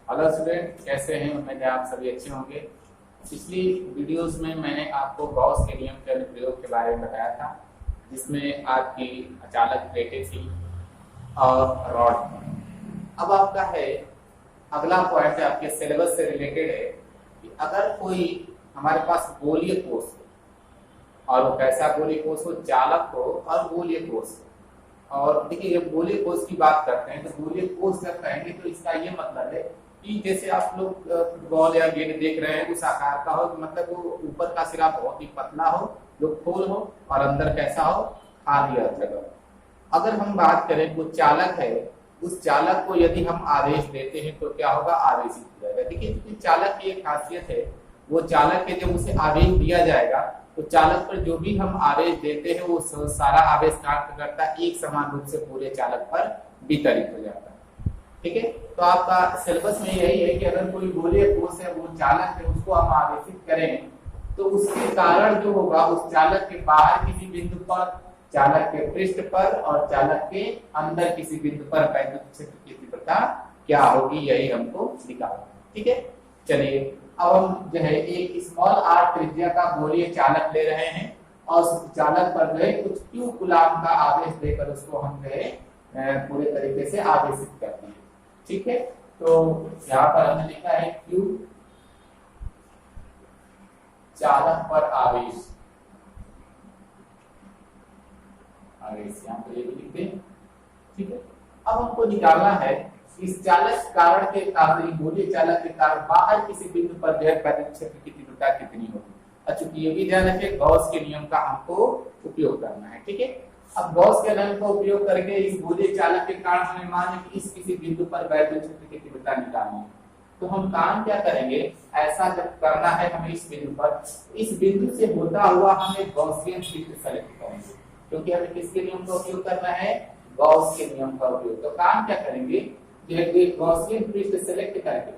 Hello student, कैसे हैं? उम्मीद है आप सभी अच्छे होंगे। पिछली वीडियोस में मैंने आपको गॉस के नियम के अनुप्रयोग के बारे में बताया था, जिसमें आपकी अचालक प्लेटें थी और रॉड। अब आपका है अगला पॉइंट, आपके सिलेबस से रिलेटेड है कि अगर कोई हमारे पास गोलीय कोष हो, और वो कैसा गोलीय कोष हो, चालक हो और गोलीय कोष हो। और देखिए, जब गोलीय कोष की बात करते हैं तो गोलीय कोष जब कहेंगे तो इसका ये मतलब है कि जैसे आप लोग फुटबॉल या गेंद देख रहे हैं, उस आकार का हो, मतलब वो ऊपर का सिरा बहुत ही पतला हो, जो खोल हो, और अंदर कैसा हो, खाली जगह। अगर हम बात करें वो चालक है, उस चालक को यदि हम आवेश देते हैं तो क्या होगा, आवेशित हो जाएगा। देखिए, चालक की एक खासियत है, वो चालक के जब उसे आवेश दिया जाएगा तो चालक पर जो भी हम आवेश देते हैं वो सारा आवेश कार्यकर्ता एक समान रूप से पूरे चालक पर वितरित हो जाता है। ठीक है, तो आपका सिलेबस में यही है कि अगर कोई गोलीय कोष है, वो चालक है, उसको हम आवेशित करें तो उसके कारण जो होगा, उस चालक के बाहर किसी बिंदु पर, चालक के पृष्ठ पर और चालक के अंदर किसी बिंदु पर वैद्युत क्षेत्र की तीव्रता क्या होगी, यही हमको निकालना है। ठीक है, चलिए अब हम जो है एक स्मॉल आर त्रिज्या का गोलीय चालक ले रहे हैं और उस चालक पर जो है कुछ क्यू कूलाम का आवेश देकर उसको हम जो है पूरे तरीके से आवेशित करते हैं। ठीक है, तो यहाँ पर हमने लिखा है क्यू चालक पर आवेश, यहाँ पर ये भी लिख दें। ठीक है, अब हमको निकालना है इस चालक कारण के कारण, गोलीय चालक के कारण बाहर किसी बिंदु पर जो है वैद्युत क्षेत्र की तीव्रता कितनी होगी। चूंकि ये भी ध्यान रखें, गॉस के नियम का हमको उपयोग करना है। ठीक है, अब गॉस के नियम का उपयोग करके इस गोलीय चालक के कारण हमें मान कि इस किसी बिंदु पर वैद्युत क्षेत्र की तीव्रता निकालनी है। तो हम काम क्या करेंगे, ऐसा जब करना है हमें इस बिंदु पर, इस बिंदु से होता हुआ हमें गॉसियन पृष्ठ सेलेक्ट करेंगे, क्योंकि हमें किसके नियम का उपयोग करना है, गॉस के नियम का उपयोग। तो काम क्या करेंगे, गॉसियन पृष्ठ सेलेक्ट करके,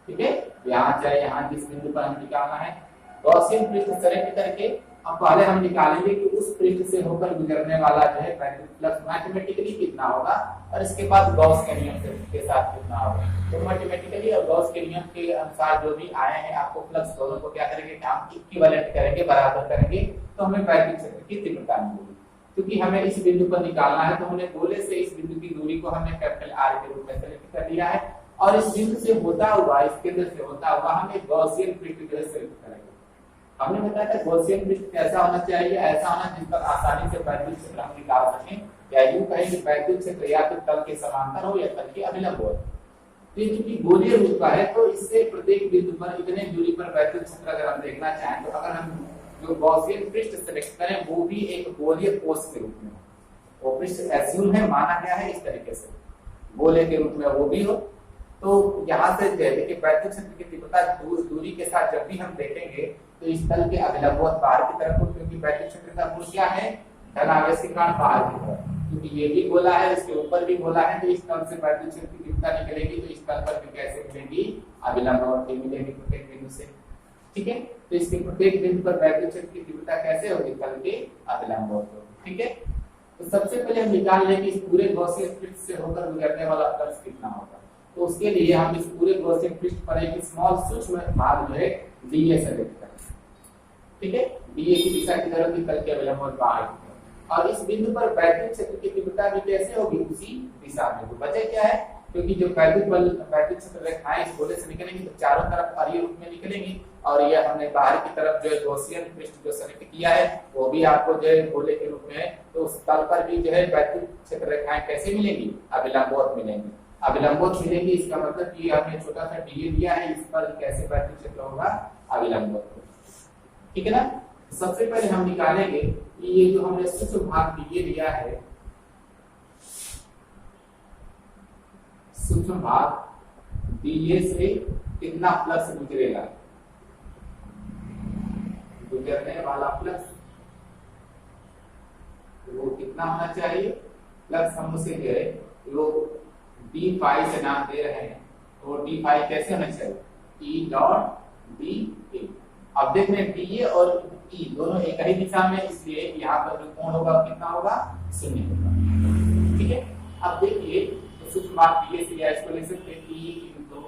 ठीक है, यहाँ चाहे यहाँ जिस बिंदु पर हम निकालना है, गॉसियन पृष्ठ सेलेक्ट करके अब पहले हम निकालेंगे कि उस पृष्ठ से होकर गुजरने वाला जो है वैद्युत फ्लक्स मैथमेटिकली कितना होगा, और इसके बाद गॉस के नियम के साथ कितना होगा। तो मैथमेटिकली और गॉस के नियम के अनुसार जो भी आए हैं, आपको फ्लक्स दोनों को क्या करेंगे, हम इक्विवेलेंट करेंगे, बराबर करेंगे, तो हमें वैद्युत क्षेत्र की तीव्रता मिलेगी। क्योंकि हमें इस बिंदु पर निकालना है तो हमने गोले से इस बिंदु की दूरी को हमने कैपिटल आर के रूप में सेलेक्ट कर लिया है, और इस बिंदु से होता हुआ, इस केंद्र से होता हुआ हमें गॉसियन पृष्ठ जो है सेलेक्ट करेंगे। हमने बताया था गॉसियन पृष्ठ कैसा होना चाहिए, ऐसा होना जिस पर आसानी से वैद्युत क्षेत्र हम निकाल सकें, या यूं कहें कि वैद्युत क्षेत्र या तो तल के समांतर हो या तल के अभिलंब हो। तो चूंकि गोलीय रूप का है तो इससे प्रत्येक बिंदु पर इतने दूरी पर वैद्युत क्षेत्र अगर हम देखना चाहें, तो अगर हम जो गॉसियन पृष्ठ सेलेक्ट करें वो भी एक गोलीय कोष के रूप में, वो पृष्ठ एज्यूम है, माना गया है इस तरीके से, गोले के रूप में वो भी हो। तो यहाँ से देखिए वैद्युत क्षेत्र की तीव्रता दूरी के साथ जब भी हम देखेंगे तो इस तल के अभिलंबवत बाहर की तरफ हो, क्योंकि वैद्युत क्षेत्र का गुण क्या है, धन आवेश के कारण बाहर की तरफ, क्योंकि ये भी गोला है, इसके ऊपर भी गोला है, तो इस तल से वैद्युत क्षेत्र की तीव्रता निकलेगी, तो इस तल पर भी कैसे मिलेगी, अभिलंबवत मिलेगी प्रत्येक बिंदु से। ठीक है, तो इसके प्रत्येक बिंदु पर वैद्युत क्षेत्र की तीव्रता कैसे होगी, तल के अभिलंबवत होगी। ठीक है, तो सबसे पहले हम निकाल लेंगे इस पूरे गॉसियन पृष्ठ से होकर गुजरने वाला फ्लक्स कितना होगा। तो उसके लिए हम इस पूरे गॉसियन पृष्ठ पर एक स्मॉल सूक्ष्म भाग जो है डीए सेलेक्ट करेंगे। ठीक है, डीए की दिशा किधर होगी, तल के अभिलंबवत बाहर की तरफ, और इस बिंदु पर वैद्युत क्षेत्र की तीव्रता भी कैसे होगी, उसी दिशा में। तो वजह क्या है, क्योंकि जो वैद्युत क्षेत्र रेखाएं इस गोले से निकलेंगी तो चारों तरफ अरीय रूप में निकलेंगी, और ये हमने बाहर की तरफ जो है गॉसियन पृष्ठ जो सेलेक्ट किया है वो भी आपको जो है गोले के रूप में है, तो उस तल पर भी जो है वैद्युत क्षेत्र रेखाएं कैसे मिलेंगी, अभिलंबवत मिलेंगी। अभिलंबवत मिलेगी, इसका मतलब कि हमने छोटा सा डीए दिया है, इस पर कैसे वैद्युत क्षेत्र होगा, अभिलंबवत। ठीक है ना, सबसे पहले हम निकालेंगे कि ये जो हमने सूक्ष्म भाग डीए लिया है, सूक्ष्म भाग डीए से कितना फ्लक्स गुजरेगा, गुजरने वाला फ्लक्स वो कितना होना चाहिए, फ्लक्स हम उसे दे रहे वो डी फाई से नाम दे रहे हैं, तो डी फाई कैसे होना चाहिए, ई डॉट डी ए। अब देख रहे हैं डीए और ई दोनों एक ही दिशा में, इसलिए यहाँ पर जो कोण होगा कितना होगा, 0 होगा। ठीक है, अब देखिए सूक्ष्म भाग डीए से या इसको लिख सकते हैं ई इनटू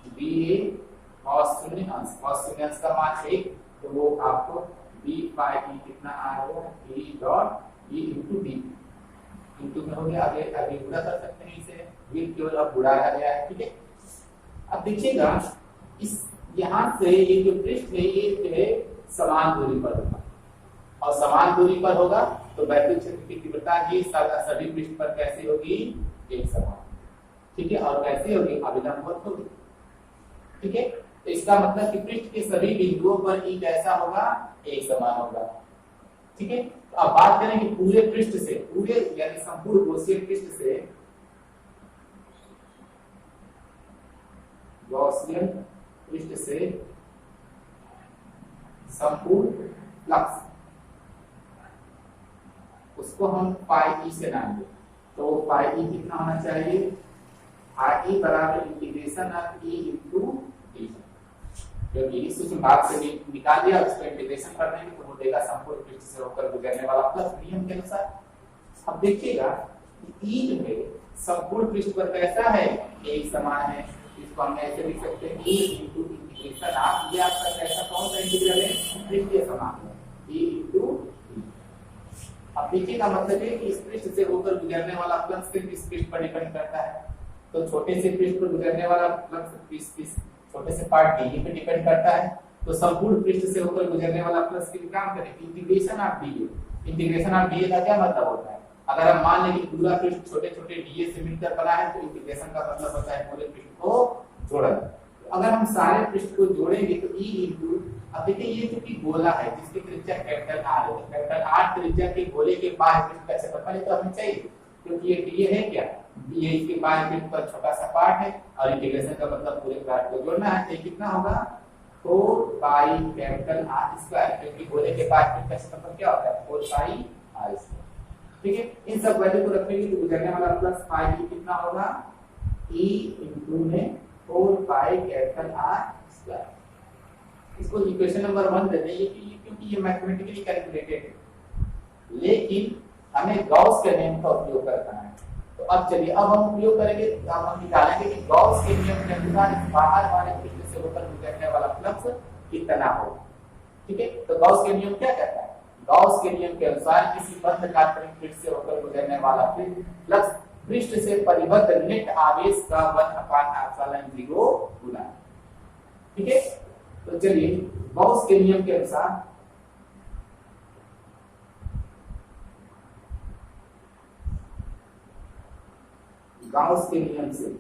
बी ए cos शून्य अंश, cos शून्य अंश का मान 1, तो वो आपको बी पाई ई कितना आएगा, E dot E into D into में हो गया। आगे आगे गुणा कर सकते हैं इसे, ये केवल अब गुणाया गया है, ठीक है। अब देखिएगा इस यहाँ से ये जो पृष्ठ है ये जो है समान दूरी पर होगा, और समान दूरी पर होगा तो वैद्युत क्षेत्र की तीव्रता ये सभी पृष्ठ पर कैसे होगी, एक समान, ठीक है। और कैसे होगी, अभिलंबवत होगी, ठीक है। तो इसका मतलब कि पृष्ठ के सभी बिंदुओं पर ई कैसा होगा, एक समान होगा, ठीक है। तो अब बात करें कि पूरे पृष्ठ से, पूरे यानी संपूर्ण गॉसियन पृष्ठ से, गॉसियन पृष्ठ से संपूर्ण फ्लक्स, उसको हम पाई ई से नाम दें, तो पाई ई कितना होना चाहिए, आर ई बराबर integration of E into D, क्योंकि इस सूत्र भाग से निकाल दिया, उसको इंटीग्रेशन कर देंगे तो वो देगा संपूर्ण पृष्ठ से होकर गुजरने वाला फ्लक्स नियम के अनुसार। अब देखिएगा ई जो है संपूर्ण पृष्ठ पर कैसा है, एक समान है, इसको हम ऐसे लिख सकते हैं ई इनटू इंटीग्रेशन ऑफ, ये आपका कैसा कौन सा इंटीग्रल है, पृष्ठीय समान है, ई इनटू। अब देखिएगा मतलब है कि इस पृष्ठ से होकर गुजरने वाला फ्लक्स सिर्फ इस पृष्ठ पर डिपेंड करता है, तो छोटे से पृष्ठ पर गुजरने वाला फ्लक्स इस छोटे से पार्ट डी पे डिपेंड करता है, तो संपूर्ण पृष्ठ से होकर गुजरने वाला फ्लक्स की काम करें integration of D. Integration of D का क्या मतलब होता है, अगर हम मान लें कि पूरा पृष्ठ छोटे-छोटे डी से मिलकर बना है तो इंटीग्रेशन का मतलब होता है पूरे पृष्ठ को जोड़ना। अगर हम सारे पृष्ठ को जोड़ेंगे तो ई इनटू, अब देखिए ये जो कि गोला है जिसकी त्रिज्या कैपिटल आर है, कैपिटल आर त्रिज्या के गोले के बाहर पृष्ठ का क्षेत्रफल तो हमें चाहिए, क्योंकि ये डी है क्या, ये इसके बाहर पृष्ठ पर छोटा सा पार्ट है और इंटीग्रेशन का मतलब पूरे पार्ट को जोड़ना है, तो कितना होगा 4 पाई कैपिटल आर स्क्वायर, क्योंकि गोले के बाहर पृष्ठ का क्षेत्रफल क्या होता है 4 पाई आर स्क्वायर, ठीक है। इन सब वैल्यू को रखेंगे तो गुजरने वाला प्लस पाई कितना होगा, ई इनटू में 4 पाई कैपिटल आर स्क्वायर। इसको इक्वेशन नंबर 1 दे देंगे क्योंकि ये मैथमेटिकली कैलकुलेटेड है, लेकिन हमें गॉस के नियम का उपयोग करना है। तो अब चलिए अब हम उपयोग करेंगे, अब हम निकालेंगे कि गॉस के नियम के अनुसार बाहर वाले पृष्ठ से होकर गुजरने वाला फ्लक्स कितना होगा, ठीक है। तो गॉस के नियम क्या कहता है, गॉस के नियम के अनुसार किसी बंद काल्पनिक पृष्ठ से होकर गुजरने वाला फ्लक्स पृष्ठ से परिबद्ध नेट आवेश का 1/ε0 गुना, ठीक है। तो चलिए गॉस के नियम के अनुसार गॉस के नियम से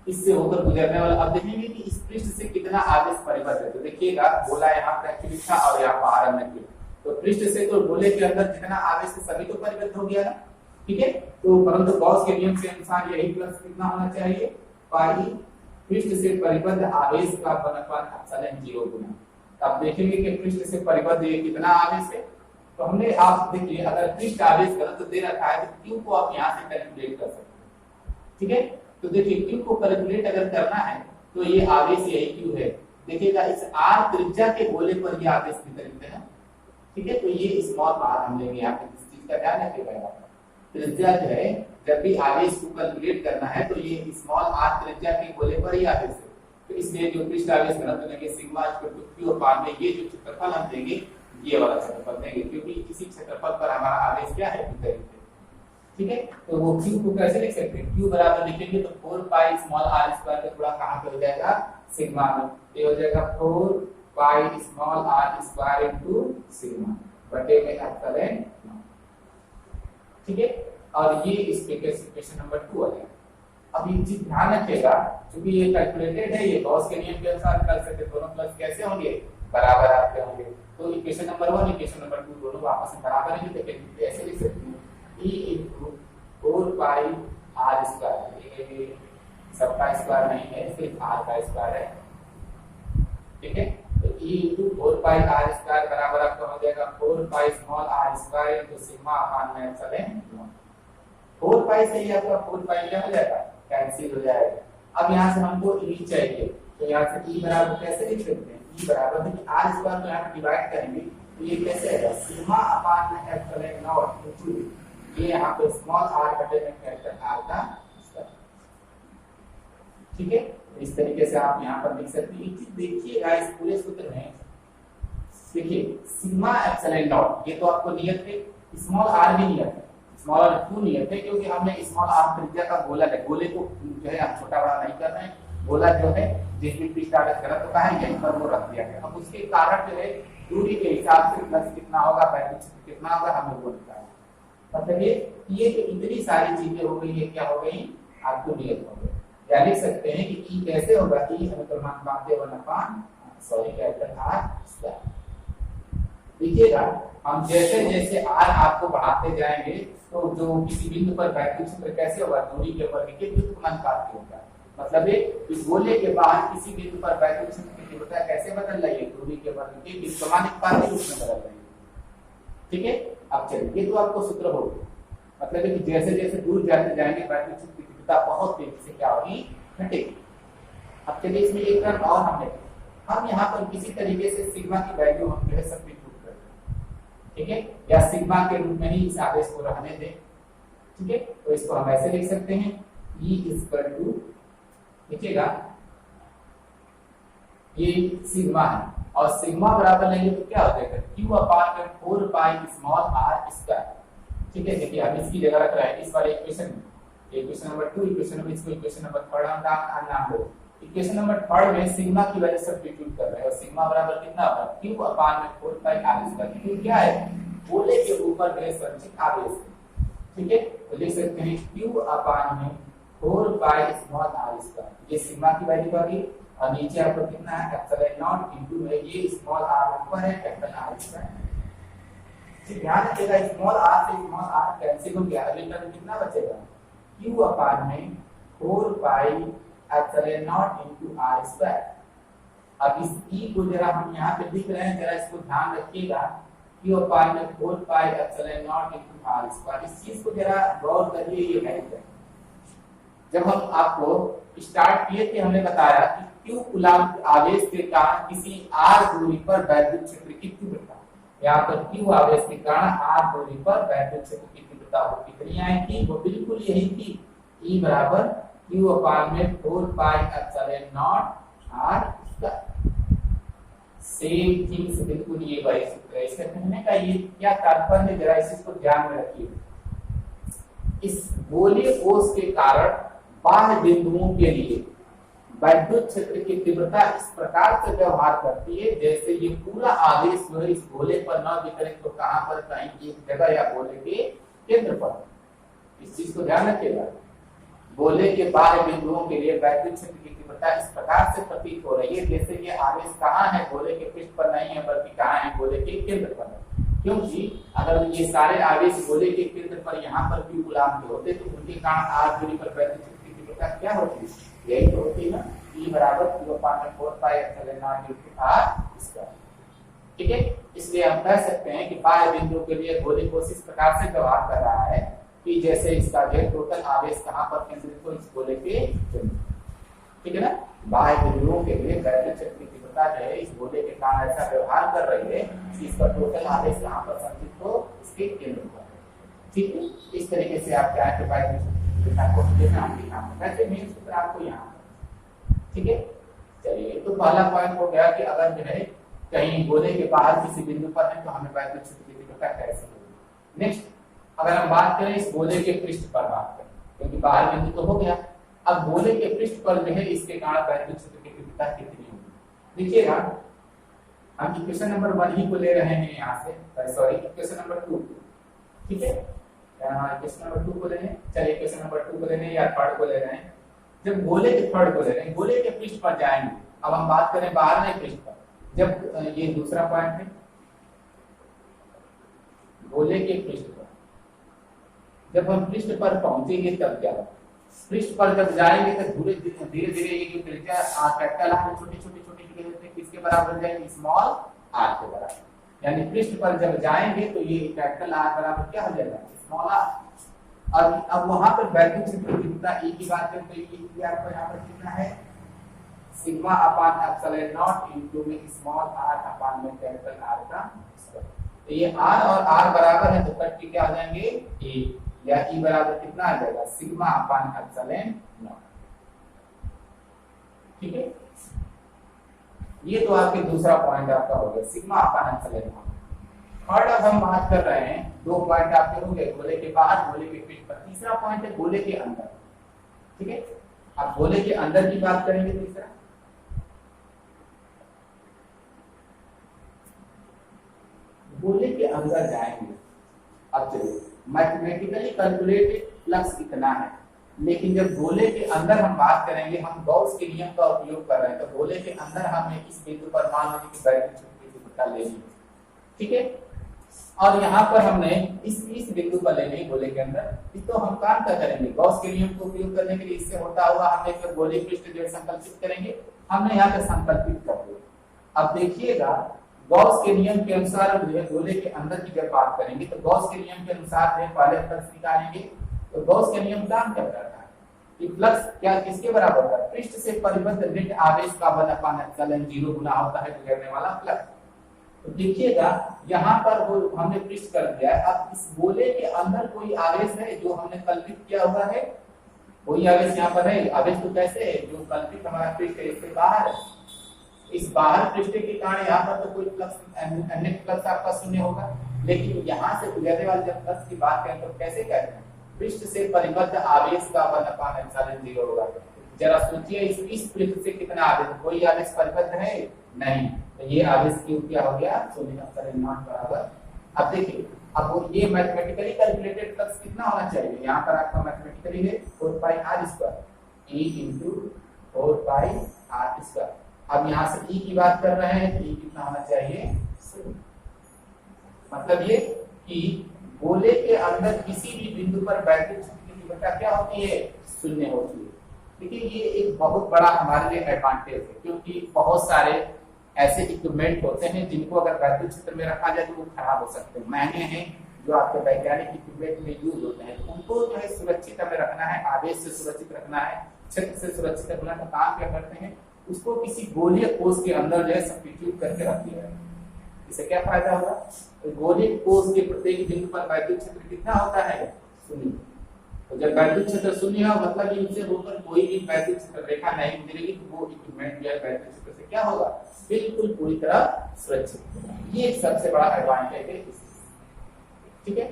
इससे होकर गुजरने वाला, अब देखेंगे कि इस पृष्ठ से कितना आवेश परिबद्ध है। तो देखिएगा गोला यहाँ पर एक्चुअली था और यहाँ बाहर हमने किया, तो पृष्ठ से तो गोले के अंदर जितना आवेश है सभी तो परिबद्ध हो गया ना, ठीक है। तो परंतु गॉस के नियम के अनुसार यही प्लस कितना होना चाहिए, पाई पृष्ठ से परिबद्ध आवेश का 1/ε0 गुना। अब देखेंगे कि पृष्ठ से परिबद्ध ये कितना आवेश है, तो हमने आप देखिए अगर पृष्ठ आवेश गलत तो दे रखा है तो क्यू को आप यहाँ से कैलकुलेट कर सकते हैं, ठीक है। तो देखिए क्यू को कैलकुलेट अगर करना है तो ये आवेश यही क्यू है, देखिएगा इस आर त्रिज्या के गोले पर ये आवेश वितरित है, ठीक है। तो ये स्मॉल आर हम लेंगे, यहाँ पे इस चीज का ध्यान रखिएगा, त्रिज्या जो है जब भी आवेश को कैलकुलेट करना है तो ये स्मॉल आर त्रिज्या के गोले पर ही आवेश है, तो इसलिए जो पृष्ठ आवेश घनत्व देंगे सिग्मा इक्वल टू क्यू अपान में ये जो क्षेत्रफल हम देंगे ये वाला क्षेत्रफल देंगे, क्योंकि इसी क्षेत्रफल पर हमारा आवेश क्या है वितरित है, ठीक है। तो वो क्यू को कैसे लिख सकते हैं, क्यू बराबर लिखेंगे तो 4 पाई स्मॉल आर स्क्वायर का थोड़ा कहां पे हो जाएगा सिग्मा में, ये हो जाएगा 4 pi small r square into sigma बटे में एप्सिलॉन, ठीक है। और ये इस इक्वेशन नंबर 2 आ जाएगा। अब ये चीज ध्यान रखिएगा क्योंकि ये कैलकुलेटेड है, ये गॉस के नियम के अनुसार कर सकते, दोनों प्लस कैसे होंगे बराबर आपके होंगे, तो इक्वेशन नंबर 1 इक्वेशन नंबर 2 दोनों आपस में बराबर हैं, तो ऐसे लिख सकते हैं E into 4 pi r square, ये सबका स्क्वायर नहीं है सिर्फ आर का स्क्वायर है, ठीक है। तो E into 4 pi r square बराबर आपका हो जाएगा 4 pi small r square into sigma upon में एप्सिलॉन। 4 पाई से ही आपका 4 पाई क्या हो जाएगा कैंसिल हो जाएगा। अब यहाँ से हमको E चाहिए, तो यहाँ से E बराबर कैसे लिख सकते हैं, E बराबर है आर स्क्वायर को यहाँ डिवाइड करेंगे तो ये कैसे आएगा सिग्मा अपान में एप्सिलॉन नॉट इनटू ये यहाँ पे स्मॉल आर बटे में कैपिटल आर का स्क्वायर, ठीक है, तो इस तरीके से आप यहाँ पर लिख सकते हैं। एक चीज देखिएगा इस पूरे सूत्र में, देखिए सिग्मा एप्सिलॉन नॉट, ये तो आपको नियत है, स्मॉल आर भी नियत है, स्मॉल आर क्यों नियत है, क्योंकि हमने स्मॉल आर त्रिज्या का गोला है, गोले को जो है हम छोटा बड़ा नहीं कर रहे हैं, गोला जो है जिस भी पृष्ठ आवेश गलत होता है यहीं पर वो रख दिया गया। अब उसके कारण जो है दूरी के हिसाब से फ्लक्स कितना होगा, वैक्यूम क्षेत्र कितना होगा, हमें वो निकालना। मतलब ये तो इतनी सारी चीजें हो गई, ये क्या हो गई, आपको नियत हो गई। या लिख सकते हैं कि ई कैसे होगा, ई अनुक्रमांक बांधे one upon sorry capital R square. देखिएगा हम जैसे जैसे आर आपको बढ़ाते जाएंगे तो जो किसी बिंदु पर वैक्यूम क्षेत्र कैसे होगा, दूरी के वर्ग के व्युत्क्रमानुपाती होगा। मतलब इस गोले के बाहर किसी बिंदु पर वैक्यूम क्षेत्र की तीव्रता कैसे बदल रही है, दूरी के वर्ग के व्युत्क्रमानुपाती रूप में बदल रही है। ठीक है, अब चलिए ये तो आपको सूत्र हो गया, मतलब है कि जैसे जैसे दूर जाते जाएंगे वैक्यूम क्षेत्र की तीव्रता बहुत तेजी से क्या होगी, घटेगी। अब चलिए इसमें एक टर्म और हम यहाँ पर किसी तरीके से सिग्मा की वैल्यू हम जो है सब्स्टिट्यूट कर दें, ठीक है, या सिग्मा के रूप में ही इस आवेश को रहने दें। ठीक है, तो इसको हम ऐसे लिख सकते हैं, E इक्वल टू, देखिएगा ये सिग्मा है और सिग्मा बराबर लेंगे तो क्या हो जाएगा, Q अपान में 4 पाई स्मॉल r स्क्वायर। ठीक है, देखिए हम इसकी जगह रख रहे हैं इस वाले इक्वेशन में, इक्वेशन नंबर 2, इक्वेशन नंबर इसको इक्वेशन नंबर 3 हम नाम दो। इक्वेशन नंबर 3 में सिग्मा की वैल्यू सब्स्टिट्यूट कर रहे हैं और सिग्मा बराबर कितना होगा, Q अपान में 4 पाई r स्क्वायर। Q क्या है, गोले के ऊपर गए संचित आवेश। ठीक है, तो लिख सकते हैं Q अपान में 4 पाई स्मॉल r स्क्वायर, ये सिग्मा की वैल्यू आ गई और नीचे आपको कितना है, एप्सिलॉन नॉट इनटू में ये स्मॉल r ऊपर है, कैपिटल R स्क्वायर। ठीक, ध्यान रखिएगा स्मॉल r से स्मॉल r कैंसिल हो गया, अगले टर्म कितना बचेगा, Q अपान में 4 pi epsilon not into r square. अब इस E को जरा हम यहाँ पे लिख रहे हैं, जरा इसको ध्यान रखिएगा, Q अपान में 4 pi epsilon not into r square. इस चीज को जरा गौर करिए, ये वैल्यू जब हम आपको स्टार्ट किए थे हमने बताया कि Q कूलम्ब आवेश के कारण किसी r दूरी पर वैद्युत क्षेत्र की तीव्रता, यहाँ पर Q आवेश के कारण r दूरी पर वैद्युत क्षेत्र की तीव्रता वो कितनी आई थी, वो बिल्कुल यही थी, E बराबर Q अपान में 4 pi epsilon not r square. Same thing से बिल्कुल ये वही सूत्र है। इसका कहने का ये क्या तात्पर्य, जरा इस चीज को ध्यान में रखिए। इस गोलीय कोश के कारण बाह्य बिंदुओं के लिए वैद्युत क्षेत्र की तीव्रता इस प्रकार से व्यवहार करती है जैसे ये पूरा आवेश जो है इस गोले पर न वितरित तो कहां पर, कहीं एक जगह या गोले के केंद्र पर। इस चीज को ध्यान रखिएगा, गोले के बाह्य बिंदुओं के लिए वैद्युत क्षेत्र की तीव्रता इस प्रकार से प्रतीत हो रही है जैसे ये आवेश कहाँ है, गोले के पृष्ठ पर नहीं है बल्कि कहाँ है, गोले के केंद्र पर है। क्योंकि अगर ये सारे आवेश गोले के केंद्र पर यहाँ पर Q कूलम्ब के होते तो उनके कारण r दूरी पर वैद्युत क्षेत्र की तीव्रता क्या होती, यही तो होती है ना, E बराबर Q अपान में 4 pi epsilon not into r square. ठीक है, इसलिए हम कह सकते हैं कि बाह्य बिंदु के लिए गोले कोश इस प्रकार से व्यवहार कर रहा है कि जैसे इसका जो टोटल आवेश कहां पर केंद्रित हो, इस गोले के केंद्र। ठीक है ना, बाह्य बिंदुओं के लिए वैद्युत क्षेत्र की तीव्रता जो है इस गोले के कारण ऐसा व्यवहार कर रही है कि इसका टोटल आवेश कहां पर संचित हो, इसके केंद्र पर। ठीक है, इस तरीके से आप क्या है वैद्युत तीव्रता को दिखाना वैसे मेन सूत्र आपको यहाँ। ठीक है, चलिए तो पहला पॉइंट हो गया कि अगर जो है कहीं गोले के बाहर किसी बिंदु पर है तो हमें वैद्युत क्षेत्र की तीव्रता कैसे होगी। नेक्स्ट अगर हम बात करें इस गोले के पृष्ठ पर बात करें, क्योंकि बाहर बिंदु तो हो गया, अब गोले के पृष्ठ पर जो है इसके कारण वैद्युत क्षेत्र की तीव्रता कितनी होगी। देखिएगा हम इक्वेशन नंबर 1 ही को ले रहे हैं यहाँ से, सॉरी इक्वेशन नंबर 2। ठीक है, इक्वेशन नंबर 2 को ले रहे हैं, चलिए इक्वेशन नंबर 2 को ले रहे हैं या थर्ड को ले रहे हैं। जब गोले के थर्ड को ले रहे हैं, गोले के पृष्ठ पर जाएंगे, अब हम बात करें बाहर नहीं पृष्ठ पर, जब ये दूसरा पॉइंट है गोले के पृष्ठ पर, जब हम पृष्ठ पर पहुंचेंगे तब क्या होगा, पृष्ठ पर जब जाएंगे तो धीरे धीरे ये जो त्रिज्या कैपिटल आर छोटी छोटी किसके बराबर जाएगी, स्मॉल आर के बराबर, यानी पृष्ठ पर जब जाएंगे तो ये कैपिटल आर बराबर क्या हो जाएगा, स्मॉल आर। अब वहां पर वैद्युत क्षेत्र की तीव्रता E की बात करें तो E आपको यहाँ पर कितना है, sigma upon epsilon not into में स्मॉल r अपान में कैपिटल R का स्क्वायर। तो ये r और r बराबर है तो कट के क्या हो जाएंगे A, या E बराबर कितना आ जाएगा, सिग्मा अपान एप्सिलॉन नॉट। ठीक है, ये तो आपके दूसरा पॉइंट आपका हो गया sigma upon epsilon not. Third अब हम बात कर रहे हैं, दो पॉइंट आपके होंगे, गोले के बाहर, गोले के पीठ पर। तीसरा पॉइंट है गोले के अंदर। ठीक है, अब गोले के अंदर की बात करेंगे। तीसरा गोले के अंदर जाएंगे। अब चलिए, मैथमेटिकली कैलकुलेटेड फ्लक्स इतना है, लेकिन जब गोले के अंदर हम बात करेंगे, हम गॉस के नियम का उपयोग कर रहे हैं, तो गोले के अंदर हमें इस बिंदु पर मान लीजिए कि वैद्युत क्षेत्र की तीव्रता लेनी है। ठीक है, और यहाँ पर हमने इस बिंदु पर लेने गोले के अंदर, तो हम काम क्या करेंगे, गॉस के नियम को उपयोग करने के लिए इससे होता हुआ हम एक गोले पृष्ठ जो संकल्पित करेंगे, हमने यहाँ पे संकल्पित कर दिया। अब देखिएगा, गॉस के नियम के अनुसार जो है गोले के अंदर की जब बात करेंगे, तो गॉस के नियम के अनुसार जो पहले फ्लक्स निकालेंगे। तो गॉस का नियम काम क्या करता है कि फ्लक्स क्या किसके बराबर होता है, पृष्ठ से परिबद्ध नेट आवेश का 1/0 गुना होता है गुजरने वाला फ्लक्स। तो देखिएगा, यहाँ पर वो हमने पृष्ठ कर दिया है। अब इस गोले के अंदर कोई आवेश है जो हमने कल्पित किया हुआ है, कोई आवेश यहाँ पर है। आवेश तो कैसे है, जो कल्पित हमारा पृष्ठ है इससे बाहर है, इस बाहर पृष्ठ के कारण यहाँ पर तो कोई फ्लक्स, नेट फ्लक्स आपका शून्य होगा। लेकिन यहाँ से गुजरने वाले जब फ्लक्स की बात करें तो कैसे कहते हैं, पृष्ठ से परिबद्ध आवेश का 1/0 होगा। जरा सोचिए, इस पृष्ठ से कितना आवेश, कोई आवेश परिबद्ध है नहीं, तो ये आवेश क्यू क्या हो गया, 0.0 बराबर। अब देखिए, अब वो ये मैथमेटिकली कैलकुलेटेड फ्लक्स कितना होना चाहिए, यहाँ पर आपका मैथमेटिकली है 4πr², E × 4πr²। अब यहाँ से E की बात कर रहे हैं, तो E कितना होना चाहिए, 0। मतलब ये कि गोले के अंदर किसी भी बिंदु पर वैद्युत क्षेत्र की तीव्रता क्या होती है, 0 होती है। देखिए, ये एक बहुत बड़ा हमारे लिए एडवांटेज है, क्योंकि बहुत सारे ऐसे इक्विपमेंट होते हैं जिनको अगर वैद्युत क्षेत्र में रखा जाए तो वो खराब हो सकते हैं, महंगे हैं, जो आपके वैज्ञानिक इक्विपमेंट में यूज होते हैं। उनको जो है सुरक्षित हमें रखना है, आवेश से सुरक्षित रखना है, क्षेत्र से सुरक्षित रखना है। तो काम क्या करते हैं, उसको किसी गोलीय कोष के अंदर जो है सब्स्टिट्यूट करके रख दिया है। इससे क्या फायदा होगा, तो गोलीय कोष के प्रत्येक बिंदु पर वैद्युत क्षेत्र कितना होता है, 0। तो जब वैद्युत क्षेत्र 0 है, मतलब इनसे होकर कोई भी वैद्युत क्षेत्र रेखा नहीं गुजरेगी, तो वो इक्विपमेंट जो है वैद्युत क्षेत्र से क्या होगा, बिल्कुल पूरी तरह सुरक्षित। ये सबसे बड़ा एडवांटेज है। ठीक है,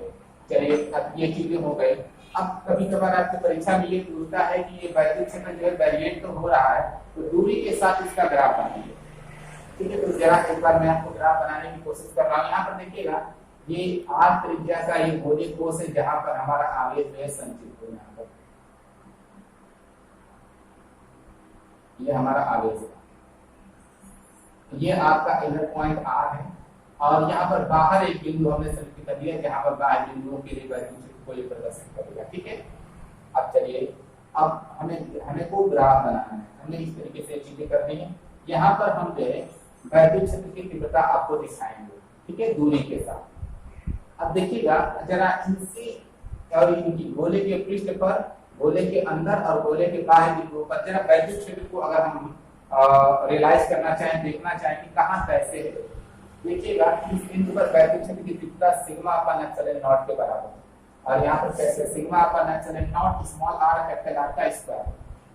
चलिए, अब ये चीजें हो गई। अब कभी कभार आपकी परीक्षा में ये पूछता है कि ये वैद्युत क्षेत्र जो है वेरिएट तो हो रहा है, तो दूरी के साथ इसका ग्राफ बनाइए। ठीक है, तो जरा एक बार मैं आपको ग्राफ बनाने की कोशिश कर रहा हूँ। यहाँ पर देखिएगा, ये r त्रिज्या का ये गोलीय कोष है जहां पर हमारा आवेश जो है संचित हो। यहाँ पर ये हमारा आवेश है, ये आपका इनर पॉइंट r है, और यहाँ पर बाहर एक बिंदु हमने संचित कर दिया जहां पर बाहर बिंदुओं के लिए वैद्युत क्षेत्र को ये प्रदर्शित करेगा। ठीक है, अब चलिए, अब हमें को ग्राफ बनाना है, हमने इस तरीके से चीजें करनी है। यहाँ पर हम जो है वैद्युत क्षेत्र की तीव्रता आपको दिखाएंगे, ठीक है, दूरी के साथ। अब देखिएगा जरा इनसे और इनकी गोले के पृष्ठ पर, गोले के अंदर और गोले के बाहर बिंदुओं पर जरा वैद्युत क्षेत्र को अगर हम रियलाइज करना चाहें, देखना चाहें कि कहाँ कैसे है, देखिएगा इस बिंदु पर वैद्युत क्षेत्र की तीव्रता सिग्मा अपान एप्सिलॉन नॉट के बराबर है। और यहाँ पर कैसे, sigma upon epsilon not small r capital R का स्क्वायर।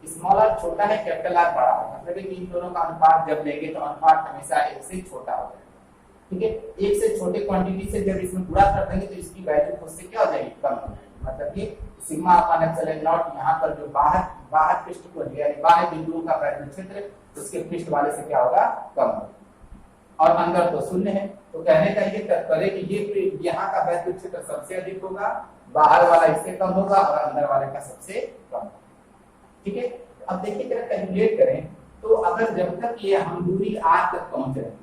स्मॉल r छोटा है, कैपिटल R बड़ा है, मतलब इन दोनों का अनुपात जब लेंगे तो अनुपात हमेशा 1 से छोटा होता है। ठीक है, 1 से छोटे क्वांटिटी से जब इसमें गुणा कर देंगे तो इसकी वैल्यू उससे क्या हो जाएगी, कम हो जाएगी। मतलब ये सिग्मा अपान एप्सिलॉन नॉट यहाँ पर जो बाहर पृष्ठ को यानी बाहर बिंदुओं का वैद्युत क्षेत्र उसके पृष्ठ वाले से क्या होगा, कम होगा, और अंदर तो 0 है। तो कहने का ये तात्पर्य कि ये यहाँ का वैद्युत क्षेत्र सबसे अधिक होगा, बाहर वाला इससे कम होगा और अंदर वाले का सबसे कम होगा। ठीक है, अब देखिए जरा कैलकुलेट करें, तो अगर जब तक ये हम दूरी r तक पहुंच रहे हैं,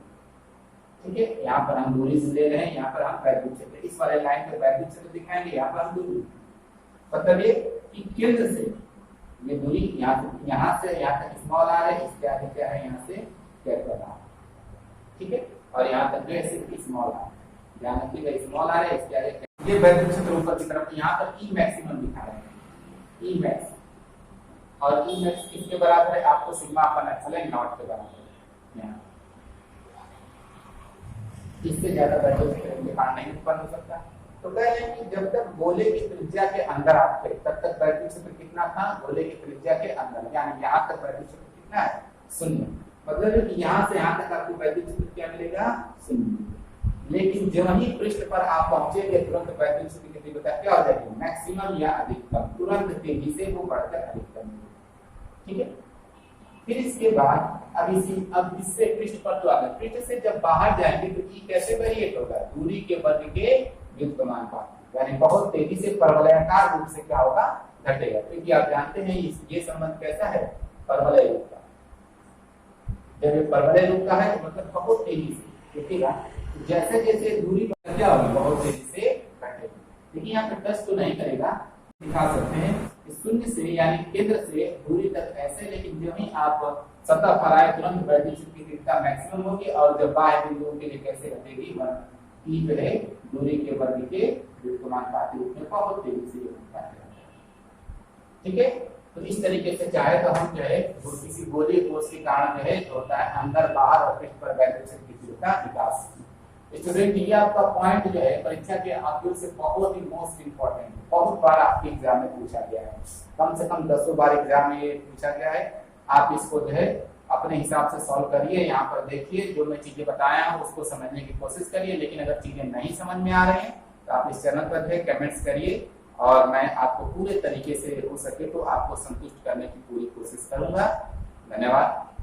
ठीक है, यहाँ पर हम दूरी ले रहे हैं, यहाँ पर हम वैद्युत क्षेत्र, इस वाले लाइन पे वैद्युत क्षेत्र दिखाएंगे, यहाँ पर हम दूरी, मतलब ये कि केंद्र से ये दूरी यहाँ से यहाँ तक स्मॉल r है, इसके आगे क्या है, यहाँ से कैपिटल R। ठीक है, और यहाँ तक जो है सिर्फ स्मॉल r, ध्यान रखिएगा स्मॉल r है, इसके आगे ये वैद्युत क्षेत्र ऊपर की तरफ, यहाँ पर E मैक्सिमम दिखा रहे हैं, E मैक्स, और E मैक्स किसके बराबर है, आपको सिग्मा अपान एप्सिलॉन नॉट के बराबर है। यहाँ इससे ज्यादा वैद्युत क्षेत्र दिखाना नहीं उत्पन्न हो सकता। तो कह रहे हैं कि जब तक गोले की त्रिज्या के अंदर आप थे तब तक वैद्युत क्षेत्र कितना था, गोले की त्रिज्या के अंदर, यानी यहाँ तक वैद्युत क्षेत्र कितना है, शून्य, मतलब है कि यहाँ से यहाँ तक आपको वैद्युत क्षेत्र क्या मिलेगा, शून्य। लेकिन जब ही पृष्ठ पर आप पहुंचेंगे तुरंत वैद्युत क्षेत्र की तीव्रता क्या हो जाएगी, मैक्सिमम या अधिकतम, तुरंत तेजी से वो बढ़कर अधिकतम। ठीक है, फिर इसके बाद अब इससे पृष्ठ पर तो आ गए, पृष्ठ से जब बाहर जाएंगे तो ई कैसे वेरिएट होगा, दूरी के वर्ग के व्युत्क्रमानुपात, यानी बहुत तेजी से परवलयाकार रूप से क्या होगा, घटेगा। क्योंकि आप जानते हैं ये संबंध कैसा है, परवलय रूप का। जब ये परवलय रूप का है तो मतलब बहुत तेजी से घटेगा, जैसे जैसे दूरी बढ़ क्या होगी, बहुत तेजी से घटेगी। लेकिन यहाँ पे टच तो नहीं करेगा, दिखा सकते हैं शून्य से यानी केंद्र से दूरी तक ऐसे, लेकिन जब ही आप सतह पर आए तुरंत वैद्युत क्षेत्र की तीव्रता मैक्सिमम होगी, और जब बाह्य बिंदुओं के लिए कैसे घटेगी, ई जो है दूरी के वर्ग के व्युत्क्रमानुपाती रूप में बहुत तेजी से घटेगा। ठीक है, तो इस तरीके से चाहे तो हम जो है किसी गोलीय कोष के कारण जो है होता है अंदर बाहर और पृष्ठ पर वैद्युत क्षेत्र की तीव्रता विकास। स्टूडेंट ये आपका पॉइंट जो है परीक्षा के आपके से बहुत ही मोस्ट इंपॉर्टेंट, बहुत बार आपके एग्जाम में पूछा गया है, कम से कम 10 बार एग्जाम में ये पूछा गया है। आप इसको जो है अपने हिसाब से सॉल्व करिए, यहाँ पर देखिए जो मैं चीजें बताया हूँ उसको समझने की कोशिश करिए। लेकिन अगर चीजें नहीं समझ में आ रही हैं तो आप इस चैनल पर जो है कमेंट्स करिए, और मैं आपको पूरे तरीके से हो सके तो आपको संतुष्ट करने की पूरी कोशिश करूंगा। धन्यवाद।